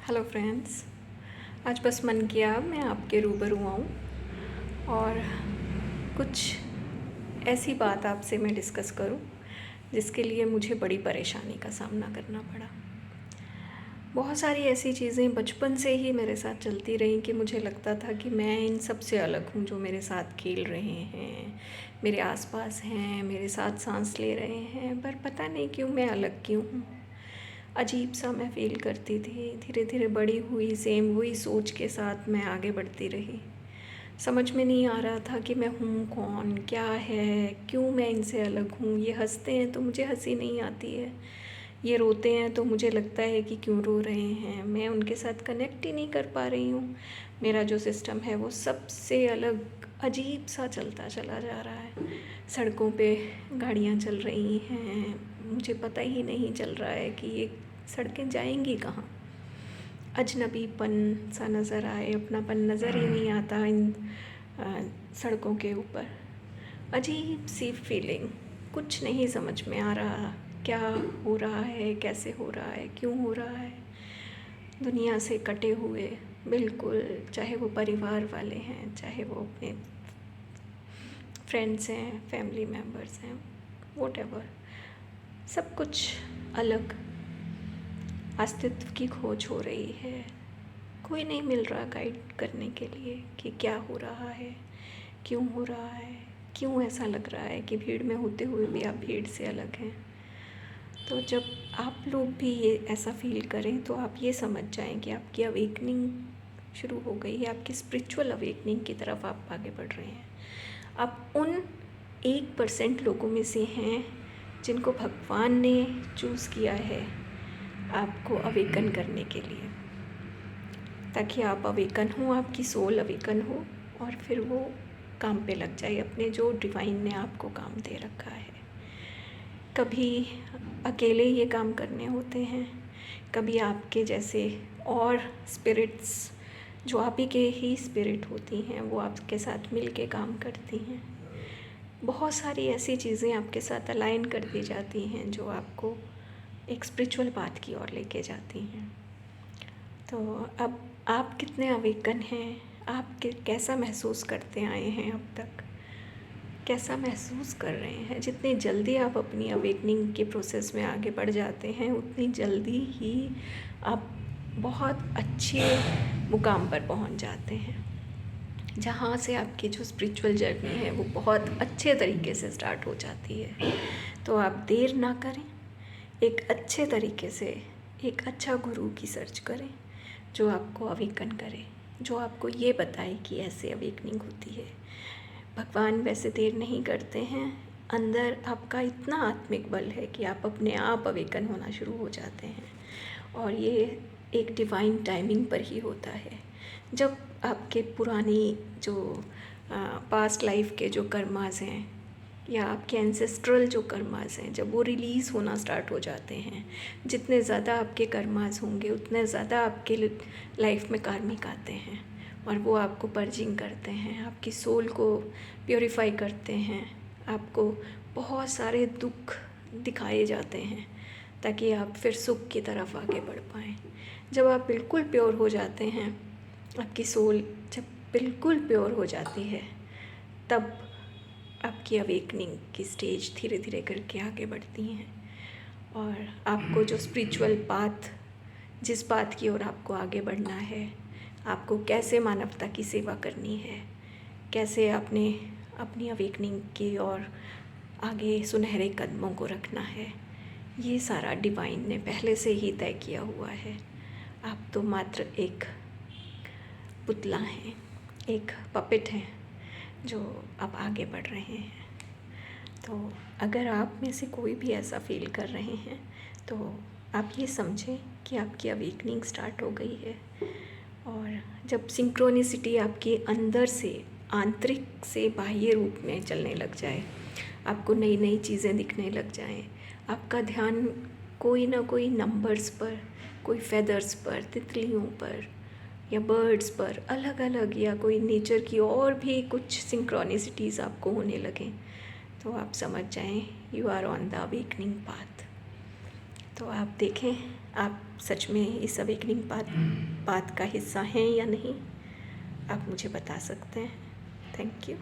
Hello friends, आज बस मन किया मैं आपके रूबरू आऊँ और कुछ ऐसी बात आपसे मैं डिस्कस करूं जिसके लिए मुझे बड़ी परेशानी का सामना करना पड़ा। बहुत सारी ऐसी चीज़ें बचपन से ही मेरे साथ चलती रहीं कि मुझे लगता था कि मैं इन सब से अलग हूँ, जो मेरे साथ खेल रहे हैं, मेरे आसपास हैं, मेरे साथ सांस ले रहे हैं, पर पता नहीं क्यों मैं अलग क्यों हूँ। अजीब सा मैं फ़ील करती थी। धीरे धीरे बड़ी हुई, सेम वही सोच के साथ मैं आगे बढ़ती रही। समझ में नहीं आ रहा था कि मैं हूँ कौन, क्या है, क्यों मैं इनसे अलग हूँ। ये हंसते हैं तो मुझे हंसी नहीं आती है, ये रोते हैं तो मुझे लगता है कि क्यों रो रहे हैं। मैं उनके साथ कनेक्ट ही नहीं कर पा रही हूँ। मेरा जो सिस्टम है वो सबसे अलग अजीब सा चलता चला जा रहा है। सड़कों पे गाड़ियाँ चल रही हैं, मुझे पता ही नहीं चल रहा है कि ये सड़कें जाएंगी कहाँ। अजनबीपन सा नज़र आए, अपनापन नज़र ही नहीं आता इन सड़कों के ऊपर। अजीब सी फीलिंग, कुछ नहीं समझ में आ रहा क्या हो रहा है, कैसे हो रहा है, क्यों हो रहा है। दुनिया से कटे हुए बिल्कुल, चाहे वो परिवार वाले हैं, चाहे वो अपने फ्रेंड्स हैं, फैमिली मेम्बर्स हैं, वॉटेवर, सब कुछ अलग। अस्तित्व की खोज हो रही है, कोई नहीं मिल रहा गाइड करने के लिए कि क्या हो रहा है, क्यों हो रहा है, क्यों ऐसा लग रहा है कि भीड़ में होते हुए भी आप भीड़ से अलग हैं। तो जब आप लोग भी ये ऐसा फील करें तो आप ये समझ जाएं कि आपकी अवेकनिंग शुरू हो गई है, आपकी स्पिरिचुअल अवेकनिंग की तरफ आप आगे बढ़ रहे हैं। आप उन 1% लोगों में से हैं जिनको भगवान ने चूज़ किया है आपको अवेकन करने के लिए, ताकि आप अवेकन हो, आपकी सोल अवेकन हो और फिर वो काम पे लग जाए अपने जो डिवाइन ने आपको काम दे रखा है। कभी अकेले ये काम करने होते हैं, कभी आपके जैसे और स्पिरिट्स जो आप ही के ही स्पिरिट होती हैं वो आपके साथ मिल के काम करती हैं। बहुत सारी ऐसी चीज़ें आपके साथ अलाइन कर दी जाती हैं जो आपको एक स्पिरिचुअल पाथ की ओर लेके जाती हैं। तो अब आप कितने अवेकन हैं, आप कैसा महसूस करते आए हैं अब तक, कैसा महसूस कर रहे हैं। जितनी जल्दी आप अपनी अवेकनिंग के प्रोसेस में आगे बढ़ जाते हैं उतनी जल्दी ही आप बहुत अच्छे मुकाम पर पहुंच जाते हैं, जहाँ से आपकी जो स्पिरिचुअल जर्नी है वो बहुत अच्छे तरीके से स्टार्ट हो जाती है। तो आप देर ना करें, एक अच्छे तरीके से एक अच्छा गुरु की सर्च करें जो आपको अवेकन करे, जो आपको ये बताए कि ऐसे अवेकनिंग होती है। भगवान वैसे देर नहीं करते हैं, अंदर आपका इतना आत्मिक बल है कि आप अपने आप अवेकन होना शुरू हो जाते हैं। और ये एक डिवाइन टाइमिंग पर ही होता है। जब आपके पुरानी जो पास्ट लाइफ के जो कर्मास हैं या आपके एंसेस्ट्रल जो कर्मास हैं, जब वो रिलीज़ होना स्टार्ट हो जाते हैं, जितने ज़्यादा आपके कर्मास होंगे उतने ज़्यादा आपके लाइफ में कार्मिक आते हैं और वो आपको पर्जिंग करते हैं, आपकी सोल को प्योरीफाई करते हैं, आपको बहुत सारे दुख दिखाए जाते हैं ताकि आप फिर सुख की तरफ आगे बढ़ पाएँ। जब आप बिल्कुल प्योर हो जाते हैं, आपकी सोल जब बिल्कुल प्योर हो जाती है, तब आपकी अवेकनिंग की स्टेज धीरे धीरे करके आगे बढ़ती हैं और आपको जो स्पिरिचुअल पाथ, जिस पाथ की ओर आपको आगे बढ़ना है, आपको कैसे मानवता की सेवा करनी है, कैसे अपनी अवेकनिंग की ओर आगे सुनहरे कदमों को रखना है, ये सारा डिवाइन ने पहले से ही तय किया हुआ है। आप तो मात्र एक पुतला हैं, एक पपेट हैं जो अब आगे बढ़ रहे हैं। तो अगर आप में से कोई भी ऐसा फील कर रहे हैं तो आप ये समझें कि आपकी अवेकनिंग स्टार्ट हो गई है। और जब सिंक्रोनिसिटी आपके अंदर से, आंतरिक से बाह्य रूप में चलने लग जाए, आपको नई नई चीज़ें दिखने लग जाएं, आपका ध्यान कोई ना कोई नंबर्स पर, कोई फेदर्स पर, तितलियों पर या बर्ड्स पर अलग अलग, या कोई नेचर की और भी कुछ सिंक्रोनिसिटीज़ आपको होने लगें, तो आप समझ जाएं you are on the awakening path. तो आप देखें आप सच में इस अवेकनिंग पाथ का हिस्सा हैं या नहीं, आप मुझे बता सकते हैं। Thank you.